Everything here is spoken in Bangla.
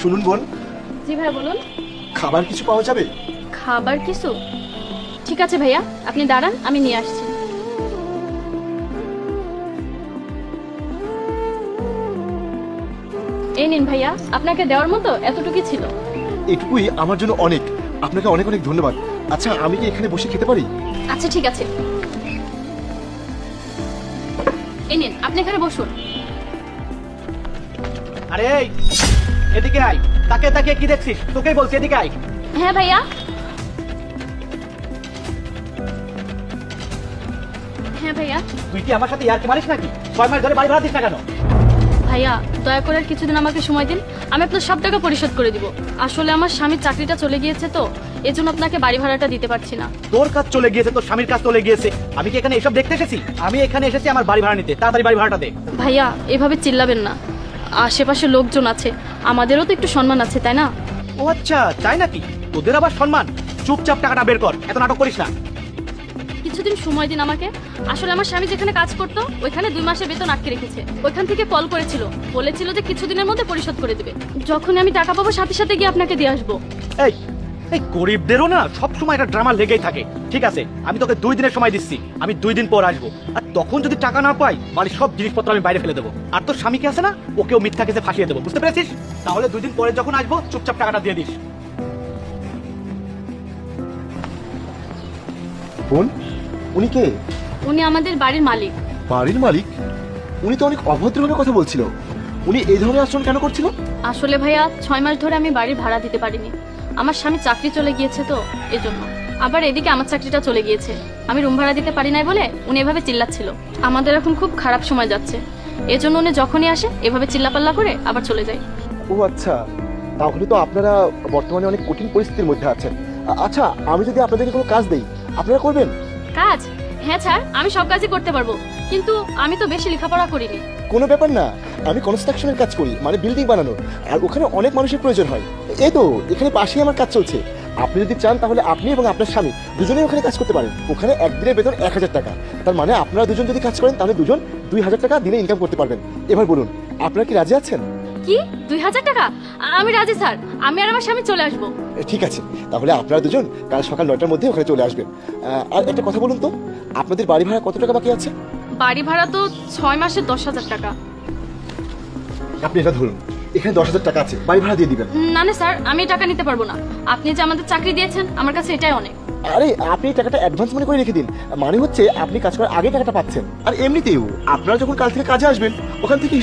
শুনুন বোন, জি ভাই বলুন। খাবার কিছু পাওয়া যাবে? খাবার কিছু? ঠিক আছে ভাইয়া, আপনি দাঁড়ান, আমি নিয়ে আসছি। এই নিন ভাইয়া, আপনাকে দেওয়ার মতো এতটুকুই ছিল। এটুকুই আমার জন্য অনেক। আপনাকে অনেক অনেক ধন্যবাদ। আচ্ছা, আমি কি এখানে বসে খেতে পারি? আচ্ছা ঠিক আছে, এই নিন, আপনি এখানে বসুন। আরে এই, এদিকে আয়। তাকে তাকে কি দেখছিস? তোকেই বলছি এদিকে আয়। হ্যাঁ ভাইয়া। হ্যাঁ ভাইয়া। তুই কি আমার সাথে ইয়ার কি মারিস নাকি? 6 মাস ধরে বাড়ি ভাড়া দিস না কেন? ভাইয়া দয়া করে আর কিছুদিন আমাকে সময় দিন, আমি আপনার সব টাকা পরিশোধ করে দিব। আসলে আমার স্বামীর চাকরিটা চলে গিয়েছে তো, এজন্য আপনাকে বাড়ি ভাড়াটা দিতে পারছি না। তোর কাজ চলে গিয়েছে, তোর স্বামীর কাজ চলে গিয়েছে। আমি কি এখানে এসব দেখতে এসেছি? আমি এখানে এসেছি আমার বাড়ি ভাড়া নিতে। তাড়াতাড়ি বাড়ি ভাড়াটা দে। ভাইয়া এভাবে চিল্লাবেন না, আশেপাশে লোকজন আছে, আমাদেরও তো একটু সম্মান আছে তাই না? ও আচ্ছা, তাই নাকি? তোদের আবার সম্মান? চুপচাপ টাকাটা বের কর, এত নাটক করিস না। কিছুদিন সময় দিন আমাকে। আসলে আমার স্বামী যেখানে কাজ করতো ওইখানে 2 মাসের বেতন আটকে রেখেছে। ওইখান থেকে কল করেছিল, বলেছিল যে কিছুদিনের মধ্যে পরিশোধ করে দেবে। যখন আমি টাকা পাবো সাথে সাথে গিয়ে আপনাকে দিয়ে আসবো। এই এই গরিবদেরও না সব সময় একটা ড্রামা লেগেই থাকে। ঠিক আছে, আমি তোকে 2 দিনের সময় দিচ্ছি। আমি 2 দিন পর আসবো, আর তখন যদি টাকা না পাই বাড়ির সব জিনিসপত্র আমি বাইরে ফেলে দেবো। আর তোর স্বামীকে আছে না, ওকেও মিথ্যা কেসে ফাঁসিয়ে দেবো। বুঝতে পেরেছিস? তাহলে 2 দিন পরে যখন আসবো চুপচাপ টাকাটা দিয়ে দিস। বোন, উনি কে? উনি আমাদের বাড়ির মালিক। বাড়ির মালিক? উনি তো অনেক অভদ্রভাবে কথা বলছিল। উনি এই ধরনের আচরণ কেন করছিল? আসলে ভাইয়া 6 মাস ধরে আমি বাড়ির ভাড়া দিতে পারিনি। আমার স্বামী চাকরি চলে গিয়েছে তো এজন্য। আবার এদিকে আমার চাকরিটা চলে গিয়েছে, আমি রুম ভাড়া দিতে পারি নাই বলে উনি এভাবে চিল্লাচ্ছিল। আমাদের এখন খুব খারাপ সময় যাচ্ছে, এজন্য উনি যখনই আসে এভাবে চিল্লাপাল্লা করে আবার চলে যায়। ও আচ্ছা, তাহলে তো আপনারা বর্তমানে অনেক কঠিন পরিস্থিতির মধ্যে আছেন। আচ্ছা, আমি যদি আপনাদেরকে কোনো কাজ দেই, আপনারা করবেন? কাজ? হ্যাঁ স্যার, আমি সব কাজই করতে পারবো, কিন্তু আমি তো বেশি লেখাপড়া করিনি। কোনো ব্যাপার না, আমি কনস্ট্রাকশনের কাজ করি, মানে বিল্ডিং বানানোর। আর ওখানে অনেক মানুষের প্রয়োজন হয়। এই তো এখানে পাশেই আমার কাজ চলছে। আপনি যদি চান তাহলে আপনি এবং আপনার স্বামী দুজনেই ওখানে কাজ করতে পারেন। ওখানে একদিনের বেতন 1000 টাকা। তার মানে আপনারা দুজন যদি কাজ করেন তাহলে দুজন 2000 টাকা দিনে ইনকাম করতে পারবেন। এবার বলুন, আপনারা কি রাজি আছেন? কি 2000 টাকা? আমি রাজি স্যার, আমি আর আমার স্বামী চলে আসবো। ঠিক আছে, তাহলে আপনারা দুজন কাল সকাল 9টার মধ্যে ওখানে চলে আসবেন। আর একটা কথা বলুন তো, আপনাদের বাড়ি ভাড়া কত টাকা বাকি আছে? বাড়ি ভাড়া তো 6 মাসে 10,000 টাকা। আপনি এটা ধরুন, এখানে 10,000 টাকা আছে, বাড়ি ভাড়া দিয়ে দিবেন। না না স্যার, আমি এই টাকা নিতে পারবো না। আপনি যে আমাদের চাকরি দিয়েছেন আমার কাছে এটাই অনেক। আরে আপনি এই টাকাটা অ্যাডভান্স মনে করে রেখে দিন। মানে হচ্ছে আপনি কাজ করার আগে টাকাটা পাচ্ছেন। আর এমনিতেও আপনারা যখন কাল থেকে কাজে আসবেন ওখান থেকে